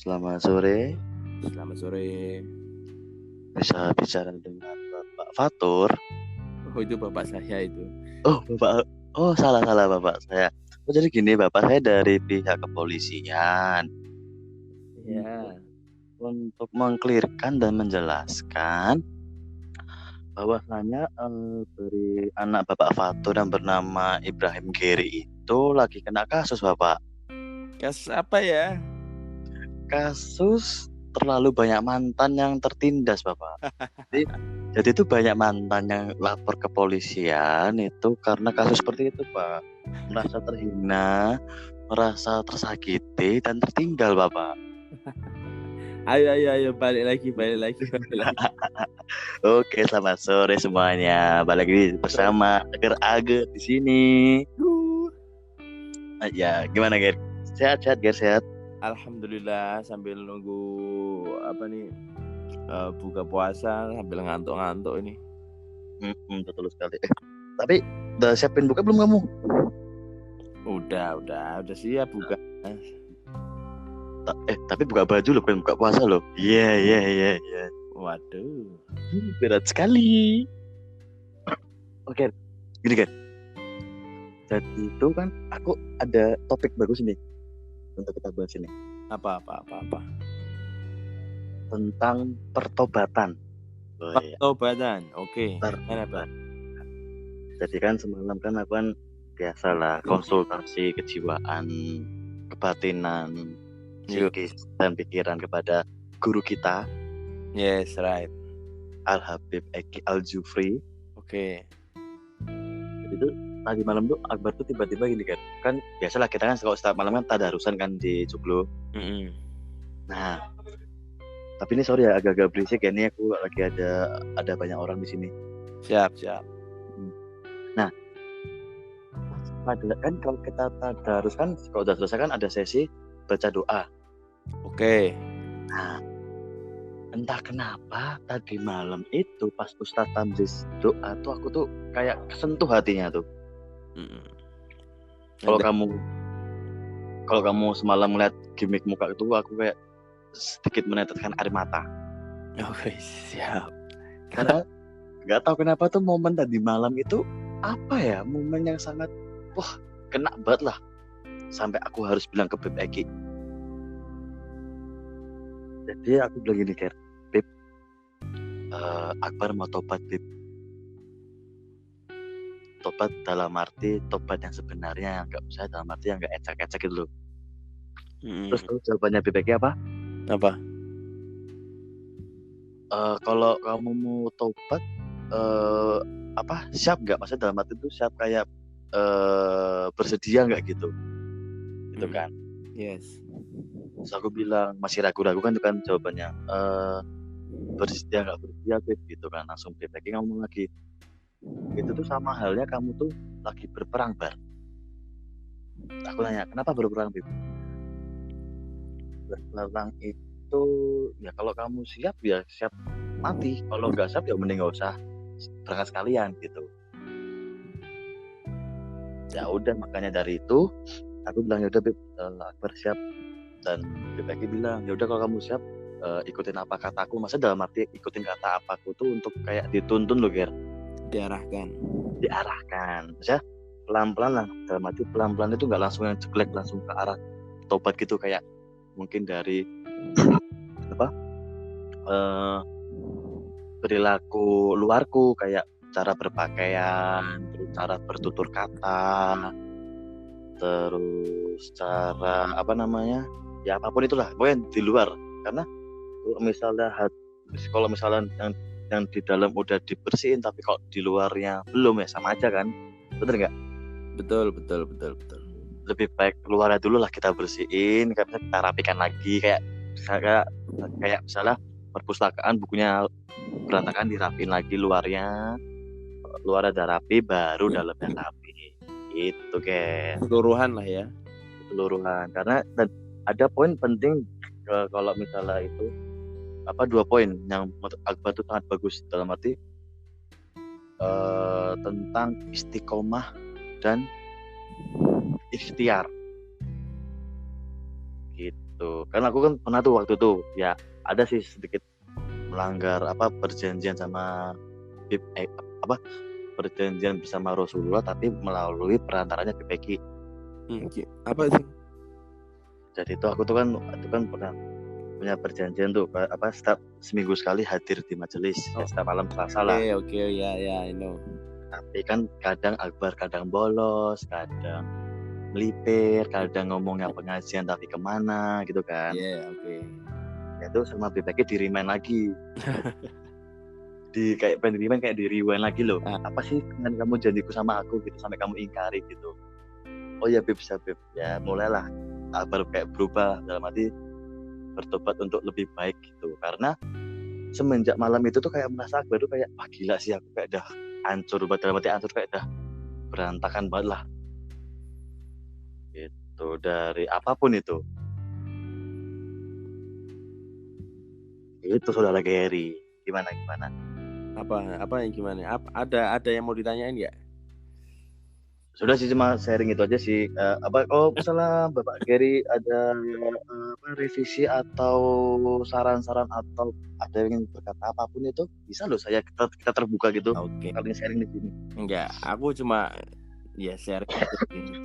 Selamat sore, Selamat sore. bisa bicara dengan Bapak Fatur. Oh, itu bapak saya itu. Salah Bapak saya. Jadi gini, Bapak saya dari pihak kepolisian Ya. untuk mengklirkan dan menjelaskan bahwasanya dari anak Bapak Fatur yang bernama Ibrahim Geri itu lagi kena kasus, Bapak. Kasus apa ya? Kasus terlalu banyak mantan yang tertindas, Bapak. Jadi itu banyak mantan yang lapor ke polisian itu karena kasus seperti itu, Pak. Merasa terhina, merasa tersakiti dan tertinggal, Bapak. Ayo, balik lagi. Oke, selamat sore semuanya. Balik lagi bersama Ager di sini. Ya, gimana, Ger? Sehat, Ger, sehat. Alhamdulillah, sambil nunggu buka puasa sambil ngantuk-ngantuk ini. Betul sekali. Tapi udah siapin buka belum kamu? Udah siap buka. Tapi buka baju loh, bukan buka puasa loh. Iya. Waduh. Berat sekali. Oke, gini kan. Jadi itu kan aku ada topik bagus nih untuk kita bahas ini. Apa? Tentang pertobatan. Pertobatan. Oke. Gimana, Pak? Jadi kan semalam kan aku kan biasalah konsultasi kejiwaan, kebatinan, psikis dan pikiran kepada guru kita. Yes, right. Al-Habib Eki Al-Jufri. Oke. Jadi itu tadi malam tuh Akbar tuh tiba-tiba gini kan biasalah kita kan kalau setiap malam kan tadarusan kan di Joglo. Nah, tapi ini sorry ya agak-agak berisik ya, ini aku lagi ada banyak orang di sini. Siap. Nah, kan kalau kita tadarus kan kalau udah selesai kan ada sesi baca doa. Oke. Nah, entah kenapa tadi malam itu pas Ustadz Tamzis doa tuh aku tuh kayak kesentuh hatinya tuh. Kalau kamu semalam ngeliat gimmick muka itu aku kayak sedikit meneteskan air mata. Oke, siap. Karena nggak tahu kenapa tuh momen tadi malam itu apa ya, momen yang sangat kena banget lah sampai aku harus bilang ke Beb Eki. Jadi aku bilang gini, Beb, Akbar mau tobat, Beb. Tobat dalam arti tobat yang sebenarnya, nggak usah dalam arti yang nggak ecek-ecek gitu loh. Terus jawabannya Beb Eki apa? Kalau kamu mau tobat siap nggak? Maksudnya dalam arti itu siap kayak bersedia nggak gitu kan? Yes. Terus aku bilang masih ragu-ragu kan itu kan jawabannya, bersedia nggak bersedia Beb gitu kan. Langsung Beb lagi ngomong lagi, itu tuh sama halnya kamu tuh lagi berperang, Bar. Aku nanya, kenapa berperang, Beb? Berperang itu ya kalau kamu siap ya siap mati, kalau nggak siap ya mending nggak usah berangkat sekalian gitu. Ya udah, makanya dari itu aku bilang ya udah Beb, Akbar siap. Dan Beb lagi bilang ya udah kalau kamu siap, ikutin apa kataku. Masa dalam arti ikutin kata apaku tuh untuk kayak dituntun loh, Ger. Diarahkan. Maksudnya pelan-pelan lah, dalam arti pelan-pelan itu nggak langsung yang ceklek langsung ke arah tobat gitu, kayak mungkin dari perilaku luarku kayak cara berpakaian, terus cara bertutur kata, terus cara ya apapun itulah pokoknya di luar. Karena kalau misalnya yang di dalam udah dibersihin tapi kalau di luarnya belum ya sama aja kan, bener nggak? Betul. Lebih baik keluarnya dulu lah kita bersihin, karena kita rapikan lagi, kayak misalnya perpustakaan bukunya berantakan dirapiin lagi luarnya udah rapi, baru dalamnya rapi gitu, Ger. Keseluruhan lah ya. Karena ada poin penting kalau misalnya itu 2 poin yang menurut Akbar itu sangat bagus, dalam arti tentang istiqomah dan ikhtiar gitu. gitu. Karena aku kan pernah tuh waktu itu ya ada sih sedikit melanggar perjanjian sama perjanjian bersama Rasulullah tapi melalui perantaranya Bipeki. Apa itu? Jadi itu aku tuh kan pernah punya perjanjian tuh setiap seminggu sekali hadir di majelis setiap malam Selasa lah. Oke, ya, I know. Tapi kan kadang akbar, kadang bolos, kadang melipir, kadang ngomongnya pengajian tapi kemana gitu kan. Oke. Ya itu sama BPK di remind lagi. Kayak penerimaan kayak di rewind lagi loh. Apa sih dengan kamu janjiku sama aku gitu sampai kamu ingkari gitu. Oh ya Beb, bisa Beb. Ya mulailah baru kayak berubah dalam arti bertobat untuk lebih baik gitu. Karena semenjak malam itu tuh kayak merasa baru kayak wah gila sih aku kayak dah hancur banget, dalam arti hancur kayak dah berantakan banget lah. Gitu dari apapun itu. Itu Saudara Gary. Gimana? Apa yang gimana? Ada yang mau ditanyain nggak? Sudah sih cuma sharing itu aja sih. Misalnya Bapak Gary ada revisi atau saran-saran atau ada yang ingin berkata apapun itu bisa loh kita terbuka gitu. Oke. Kalian sharing di sini. Enggak, aku cuma sharing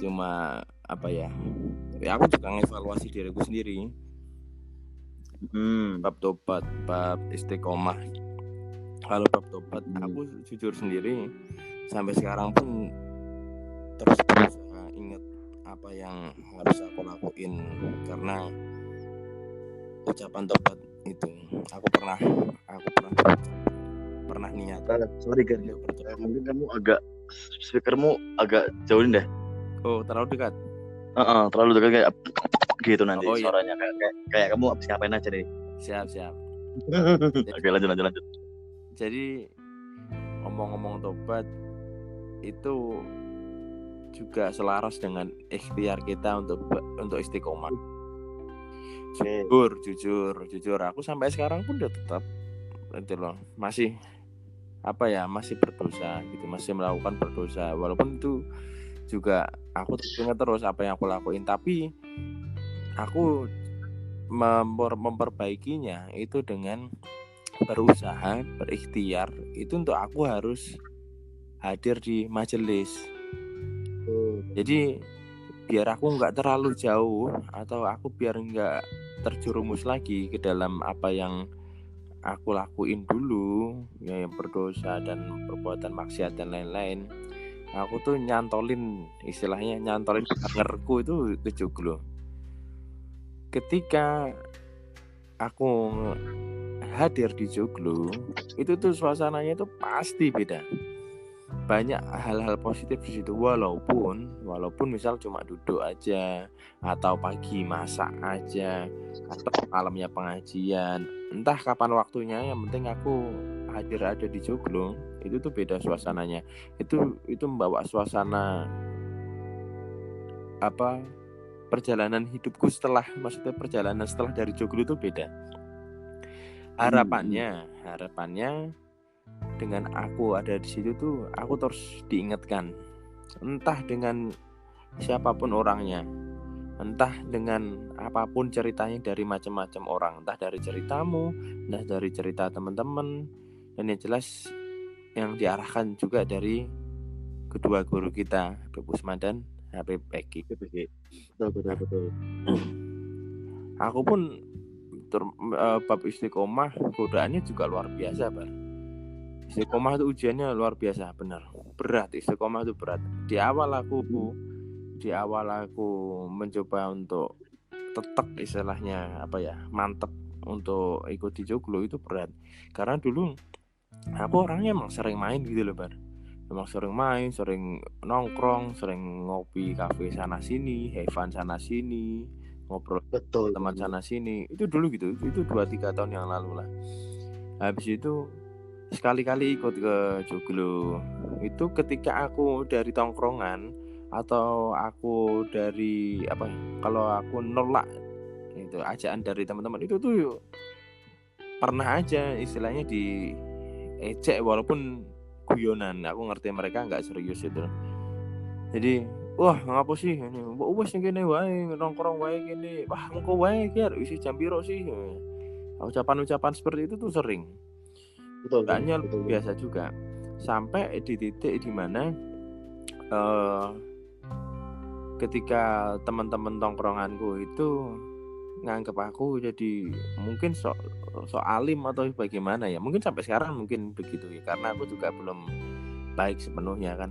cuma ya aku juga ngevaluasi diriku sendiri. Bab tobat, bab istiqomah. Kalau bab tobat aku jujur sendiri sampai sekarang pun terus berusaha ingat apa yang harus aku lakuin, karena ucapan tobat itu aku pernah niat. Sorry Gary, mungkin kamu speakermu agak jauhin deh. Oh, terlalu dekat. Terlalu dekat kayak gitu nanti suaranya kayak kamu habis ngapain aja nih. Siap. Oke, lanjut. Jadi ngomong-ngomong tobat itu juga selaras dengan ikhtiar kita untuk istiqomah. Jujur aku sampai sekarang pun udah tetap itu loh, masih masih berdosa gitu, masih melakukan berdosa, walaupun itu juga aku ingat terus apa yang aku lakuin, tapi aku memperbaikinya itu dengan berusaha, berikhtiar itu untuk aku harus hadir di majelis. Jadi biar aku nggak terlalu jauh atau aku biar nggak terjerumus lagi ke dalam apa yang aku lakuin dulu, ya yang berdosa dan perbuatan maksiat dan lain-lain, aku tuh nyantolin bangerku itu joglo. Ketika aku hadir di joglo itu tuh suasananya itu pasti beda. Banyak hal-hal positif di situ, walaupun misal cuma duduk aja atau pagi masak aja atau malamnya pengajian, entah kapan waktunya, yang penting aku hadir ada di joglo itu tuh beda suasananya. Itu membawa suasana perjalanan hidupku perjalanan setelah dari joglo itu beda. Harapannya dengan aku ada di situ tuh aku terus diingatkan, entah dengan siapapun orangnya, entah dengan apapun ceritanya, dari macam-macam orang, entah dari ceritamu, entah dari cerita teman-teman, dan yang jelas yang diarahkan juga dari kedua guru kita, Habib Usman dan Habib Eki. Betul. Aku pun bab istiqomah godaannya juga luar biasa, Bar. Istiqomah itu ujiannya luar biasa, benar. Berat, istiqomah itu berat. Di awal aku mencoba untuk tetap istilahnya mantep untuk ikut di joglo itu berat. Karena dulu aku orangnya emang sering main gitu loh, Bar. Emang sering main, sering nongkrong, sering ngopi kafe sana sini, have fun sana sini, ngobrol teman sana sini. Itu dulu gitu. Itu 2-3 tahun yang lalu lah. Habis itu sekali-kali ikut ke joglo itu ketika aku dari tongkrongan atau aku dari kalau aku nolak itu ajakan dari teman-teman, itu tuh pernah aja istilahnya diejek walaupun guyonan. Aku ngerti mereka nggak serius itu. Jadi wah ngapa sih ini wes kene wae nongkrong wae kene, wah engko wae ki arek isi jam piro sih. Ucapan-ucapan seperti itu tuh sering. Betul, betul, Kayaknya betul, betul. biasa juga. Sampai di titik di mana eh ketika teman-teman tongkronganku itu nganggep aku jadi mungkin sok alim atau bagaimana ya. Mungkin sampai sekarang mungkin begitu ya, karena aku juga belum baik sepenuhnya kan.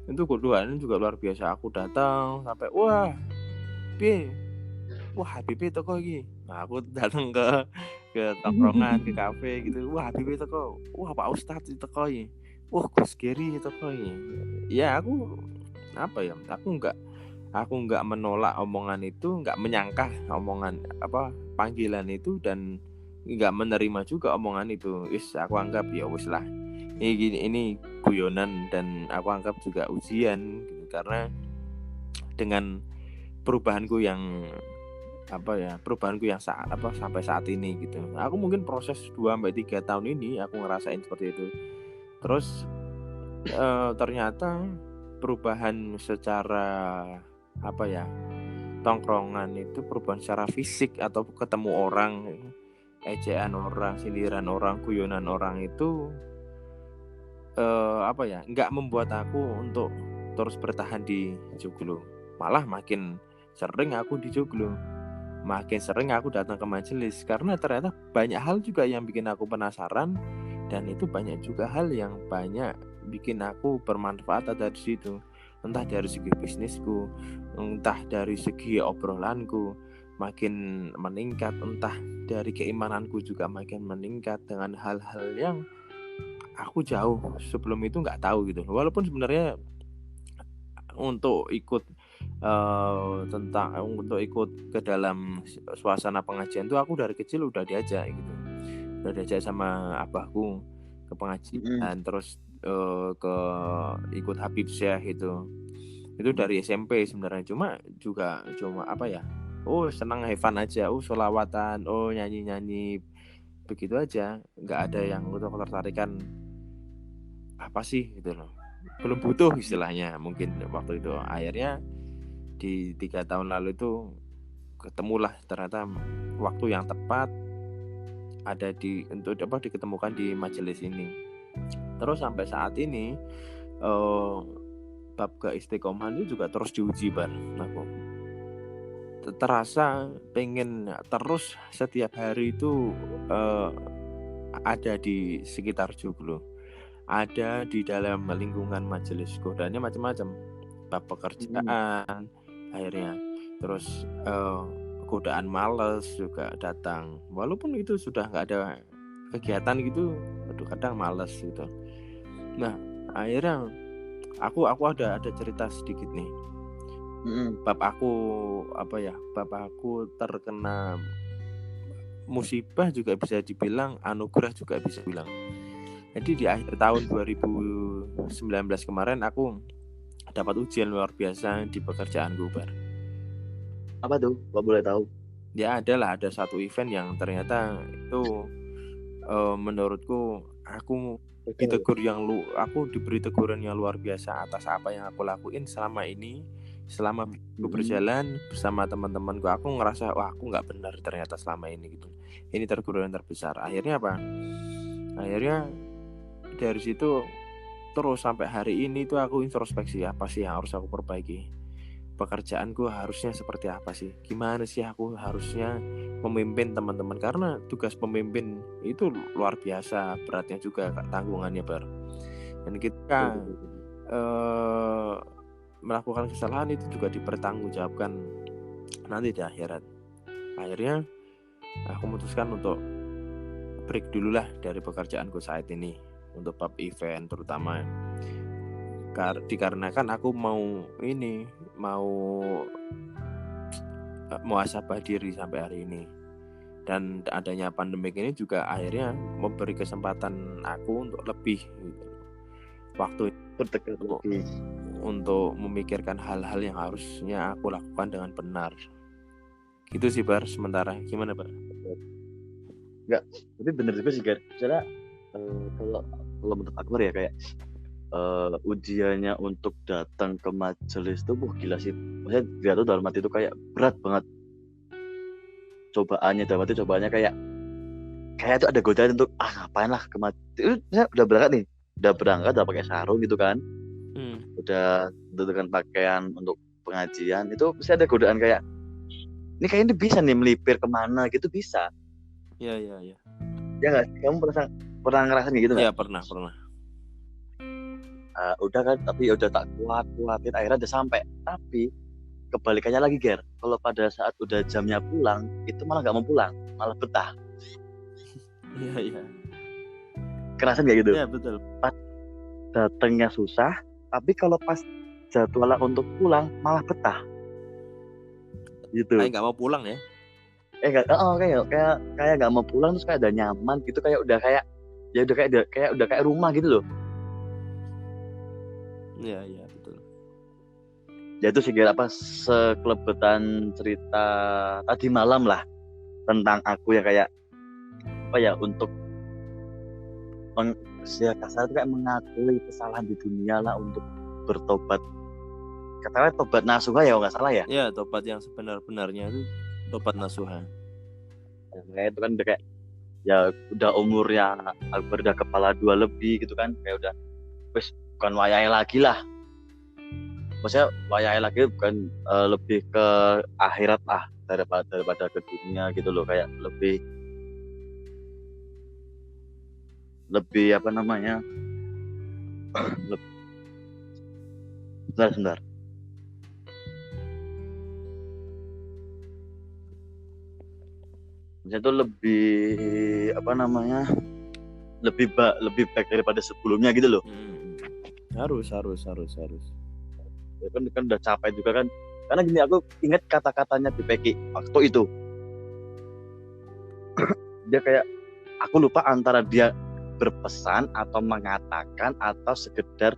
Itu keduaan juga luar biasa. Aku datang sampai wah, piye? Wah, Habibie teko iki. Nah, aku datang ke tongkrongan, ke kafe gitu. Wah, Habibie teko. Wah, Pak Ustadz teko iki. Wah, Gus Geri teko iki. Ya aku apa ya? Aku nggak menolak omongan itu, nggak menyangka omongan apa panggilan itu, dan nggak menerima juga omongan itu. Aku anggap ya wis lah. Ini guyonan, dan aku anggap juga ujian gitu. Karena dengan perubahanku yang sampai saat ini gitu. Aku mungkin proses 2-3 tahun ini aku ngerasain seperti itu. Terus ternyata perubahan secara tongkrongan itu, perubahan secara fisik atau ketemu orang, ejaan orang, sindiran orang, guyonan orang itu nggak membuat aku untuk terus bertahan di joglo. Malah makin sering aku di joglo, makin sering aku datang ke majelis, karena ternyata banyak hal juga yang bikin aku penasaran, dan itu banyak juga hal yang banyak bikin aku bermanfaat dari situ. Entah dari segi bisnisku, entah dari segi obrolanku makin meningkat, entah dari keimananku juga makin meningkat dengan hal-hal yang aku jauh sebelum itu nggak tahu gitu. Walaupun sebenarnya untuk ikut untuk ikut ke dalam suasana pengajian tuh aku dari kecil udah diajak gitu, udah diajak sama abahku ke pengajian, terus ke ikut Habib Syekh itu dari SMP sebenarnya. Cuma senang have fun aja, sholawatan, nyanyi begitu aja, nggak ada yang untuk ketertarikan apa sih gitu loh, belum butuh istilahnya mungkin waktu itu. Akhirnya di 3 tahun lalu itu ketemulah ternyata waktu yang tepat ada diketemukan di majelis ini. Terus sampai saat ini bab keistiqomahan itu juga terus diuji aku terasa pengen terus setiap hari itu ada di sekitar joglo, ada di dalam lingkungan majelis. Godaannya macam-macam, bab pekerjaan akhirnya, terus godaan males juga datang, walaupun itu sudah nggak ada kegiatan gitu. Aduh, kadang males gitu. Nah, akhirnya aku ada cerita sedikit nih. Bapakku terkena musibah juga bisa dibilang, anugerah juga bisa bilang. Jadi di akhir tahun 2019 kemarin aku dapat ujian luar biasa di pekerjaanku, Bar. Apa tuh? Kalau boleh tahu? Ya ada satu event yang ternyata itu menurutku aku diberi teguran yang luar biasa atas apa yang aku lakuin selama ini, selama aku berjalan bersama teman-temanku. Aku ngerasa aku nggak benar ternyata selama ini gitu. Ini teguran terbesar. Akhirnya akhirnya dari situ terus sampai hari ini tuh aku introspeksi, apa sih yang harus aku perbaiki, pekerjaanku harusnya seperti apa sih, gimana sih aku harusnya memimpin teman-teman, karena tugas pemimpin itu luar biasa beratnya juga, tanggungannya, Bar. Dan kita melakukan kesalahan itu juga dipertanggungjawabkan nanti di akhirat. Akhirnya aku memutuskan untuk break dulu lah dari pekerjaanku saat ini untuk bab event terutama, dikarenakan aku mau muhasabah diri sampai hari ini. Dan adanya pandemi ini juga akhirnya memberi kesempatan aku untuk lebih waktu untuk memikirkan hal-hal yang harusnya aku lakukan dengan benar. Gitu sih, Bar, sementara. Gimana, Bar? Enggak, tapi bener juga sih, Gar. Misalnya kalau menurut aku ya, kayak ujiannya untuk datang ke majelis tuh gila sih. Maksudnya dia tuh dalam hati itu kayak berat banget cobaannya, dalam arti cobaannya kayak tuh ada godaan untuk ngapain lah ke majelis. Saya udah berangkat nih, udah pakai sarung gitu kan, udah dengan pakaian untuk pengajian, itu pasti ada godaan kayak ini kayaknya bisa nih melipir kemana gitu, bisa. Iya. Ya nggak sih? Kamu pernah ngerasain kayak gitu nggak? Iya, pernah. Udah kan, tapi udah tak kuatin akhirnya udah sampai. Tapi kebalikannya lagi, Ger, kalau pada saat udah jamnya pulang itu malah nggak mau pulang, malah betah. Iya. Kerasan kayak gitu. Iya, betul. Pas datangnya susah, tapi kalau pas jadwal untuk pulang malah betah gitu. Kayak nggak mau pulang ya. Kayak nggak mau pulang, terus kayak udah nyaman gitu, kayak udah kayak ya udah kayak rumah gitu loh. Iya, betul. Ya itu sih sekelebetan cerita tadi malam lah tentang aku ya, kayak apa ya, untuk kasar itu kayak mengakui kesalahan di dunia lah, untuk bertobat. Katanya tobat nasuha ya, nggak salah ya. Iya, tobat yang sebenar-benarnya itu tobat nasuha. Kayak itu kan udah kayak ya udah umurnya udah kepala 2 lebih gitu kan, kayak udah wes bukan wayahe lagi lah. Maksudnya wayahe lagi bukan lebih ke akhirat lah daripada ke dunia gitu loh, kayak lebih apa namanya, sebentar. Maksudnya itu lebih apa namanya, lebih baik daripada sebelumnya gitu loh. Harus. Ya kan udah capek juga kan, karena gini, aku ingat kata-katanya di Peki waktu itu. Dia kayak, aku lupa antara dia berpesan atau mengatakan atau sekedar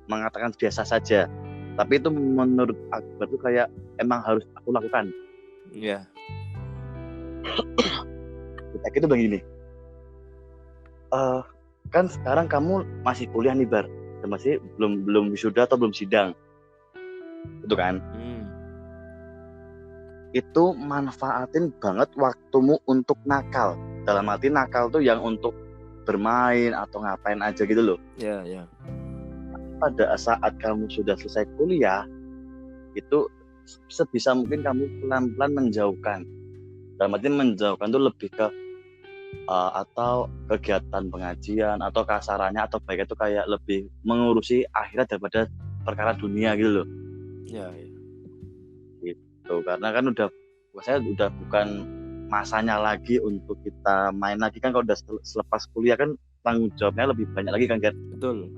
mengatakan biasa saja, tapi itu menurut Akbar itu kayak emang harus aku lakukan. Iya. Kita gitu begini, kan sekarang kamu masih kuliah nih, Bar, masih belum wisuda atau belum sidang, itu kan. Itu manfaatin banget waktumu untuk nakal. Dalam arti nakal tuh yang untuk bermain atau ngapain aja gitu loh. Iya. Pada saat kamu sudah selesai kuliah, itu sebisa mungkin kamu pelan-pelan menjauhkan. Dalam arti menjauhkan tuh lebih ke atau kegiatan pengajian, atau kasarannya atau baiknya itu kayak lebih mengurusi akhirat daripada perkara dunia gitu loh. Iya. Gitu. Karena kan udah bukan masanya lagi untuk kita main lagi kan. Kalau udah selepas kuliah kan tanggung jawabnya lebih banyak lagi kan, betul.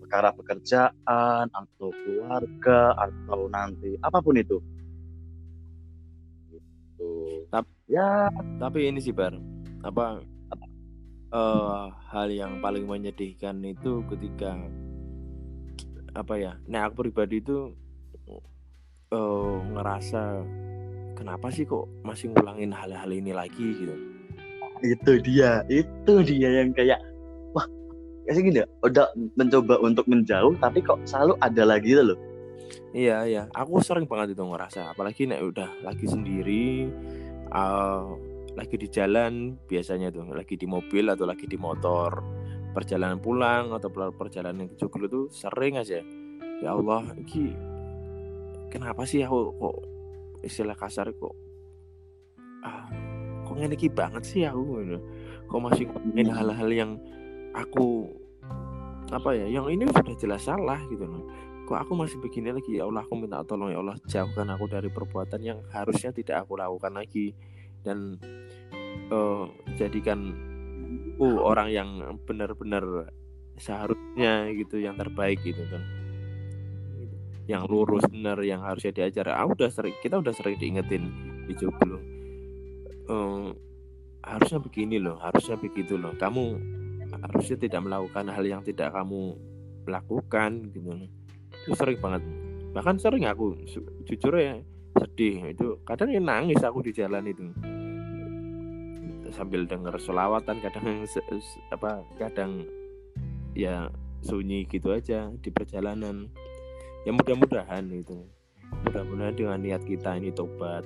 Perkara pekerjaan atau keluarga atau nanti apapun itu. Tapi ini sih, Bar, hal yang paling menyedihkan itu ketika aku pribadi itu ngerasa kenapa sih kok masih ngulangin hal-hal ini lagi gitu. Itu dia yang kayak wah, kayak gini, udah mencoba untuk menjauh tapi kok selalu ada lagi gitu loh. Iya, aku sering banget itu ngerasa, apalagi udah lagi sendiri, lagi di jalan, biasanya tuh lagi di mobil atau lagi di motor, perjalanan pulang atau perjalanan ke Joglo tuh sering aja, ya Allah, ini kenapa sih aku kok istilah kasar kok ngene iki banget sih aku, kok masih ngomongin hal-hal yang aku yang ini sudah jelas salah gitu loh. Kok aku masih begini lagi, ya Allah, aku minta tolong ya Allah, jauhkan aku dari perbuatan yang harusnya tidak aku lakukan lagi, dan jadikan orang yang benar-benar seharusnya gitu, yang terbaik gitu kan, yang lurus benar, yang harusnya diajar. Kita udah sering diingetin di Joglo, harusnya begini loh, harusnya begitu loh, kamu harusnya tidak melakukan hal yang tidak kamu lakukan gitu. Itu sering banget, bahkan sering aku jujur ya sedih, itu kadang nangis aku di jalan itu sambil denger sholawatan, kadang ya sunyi gitu aja di perjalanan. Ya mudah-mudahan itu, mudah-mudahan dengan niat kita ini tobat,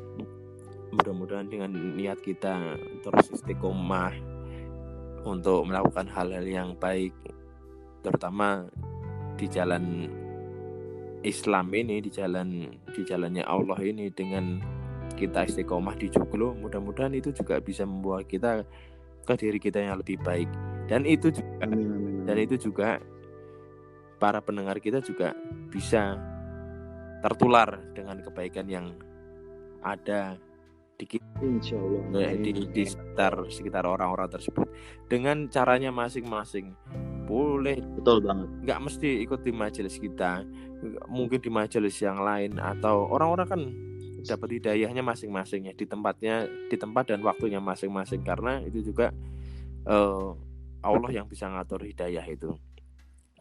mudah-mudahan dengan niat kita terus istiqomah untuk melakukan hal-hal yang baik, terutama di jalan Islam ini, di jalannya Allah ini, dengan kita istiqomah di joglo, mudah-mudahan itu juga bisa membawa kita ke diri kita yang lebih baik. Dan itu juga, dan itu juga para pendengar kita juga bisa tertular dengan kebaikan yang ada di kita, Insya Allah. di sekitar orang-orang tersebut, dengan caranya masing-masing. Boleh, Betul banget. nggak mesti ikut di majelis kita, mungkin di majelis yang lain, atau orang-orang kan dapat hidayahnya masing-masing ya, di tempat dan waktunya masing-masing, karena itu juga Allah yang bisa ngatur hidayah itu.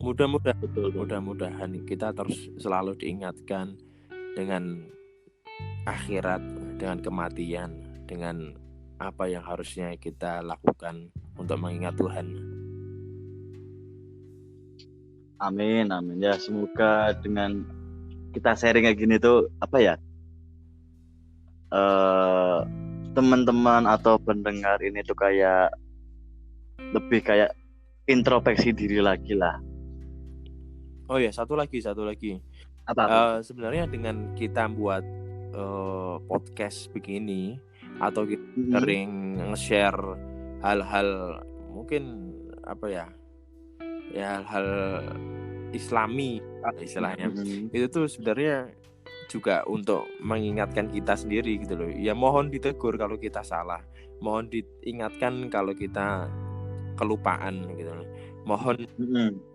Mudah-mudahan kita terus selalu diingatkan dengan akhirat, dengan kematian, dengan apa yang harusnya kita lakukan untuk mengingat Tuhan. Amin. Ya, semoga dengan kita sharing kayak gini tuh apa ya, teman-teman atau pendengar ini tuh kayak lebih kayak introspeksi diri lagi lah. Oh ya, satu lagi. Apa? Sebenarnya dengan kita buat podcast begini, atau kita sering nge-share hal-hal mungkin apa ya, hal-hal Islami istilahnya, itu tuh sebenarnya juga untuk mengingatkan kita sendiri gitu loh. Ya mohon ditegur kalau kita salah, mohon diingatkan kalau kita kelupaan gitu loh. Mohon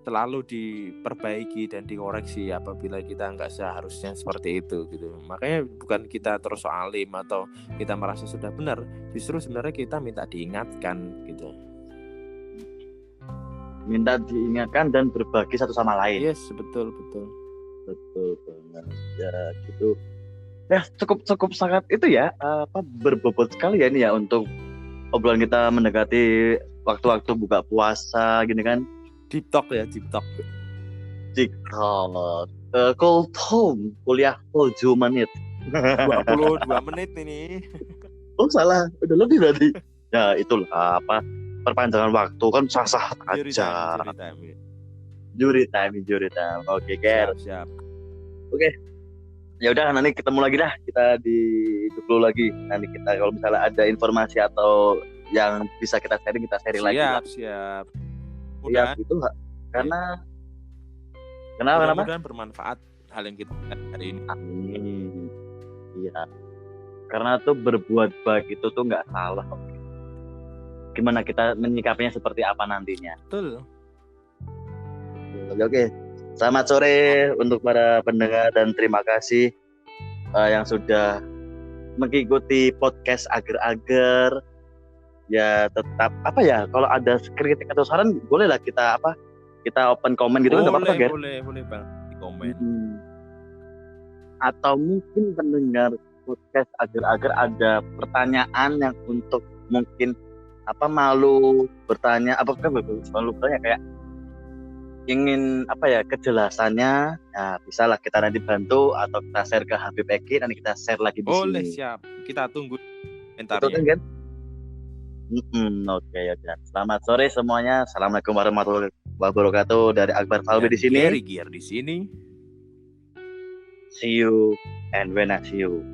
selalu diperbaiki dan dikoreksi apabila kita nggak seharusnya seperti itu gitu. Makanya bukan kita terus alim atau kita merasa sudah benar, justru sebenarnya kita minta diingatkan gitu. Minta diingatkan dan berbagi satu sama lain. Yes, betul banget ya gitu. Ya cukup sangat itu ya, berbobot sekali ya ini ya untuk obrolan kita mendekati waktu-waktu buka puasa gini kan. Deep talk. Cold home kuliah full 2 menit. 22 menit ini. Oh salah, udah lebih berarti. Ya itulah apa, perpanjangan waktu kan sah-sah aja. Jury time. Oke, Ger. Siap. Oke. Ya udah, nanti ketemu lagi dah, kita di dulu lagi. Nanti kita kalau misalnya ada informasi atau yang bisa kita sharing lagi. Siap. Udah itu enggak? Karena mudah-mudahan bermanfaat hal yang kita hari ini. Amin. Iya. Karena tuh berbuat baik itu tuh enggak salah. Gimana kita menyikapinya seperti apa nantinya. Betul. Oke. Selamat sore untuk para pendengar dan terima kasih yang sudah mengikuti podcast agar-agar. Ya tetap apa ya, kalau ada kritik atau saran bolehlah kita open comment gitu, kan enggak apa-apa, Ger? Boleh Bang, di komen. Atau mungkin pendengar podcast agar-agar ada pertanyaan yang untuk mungkin malu bertanya, malu bertanya kayak ingin kejelasannya, ya bisalah kita nanti bantu atau kita share ke Habib Eki, nanti kita share lagi di sini. Boleh, siap. Kita tunggu komentarnya. Betul kan? Oke. Selamat sore semuanya. Assalamualaikum warahmatullahi wabarakatuh dari Akbar Falbi di sini. Gier di sini. See you and when I see you.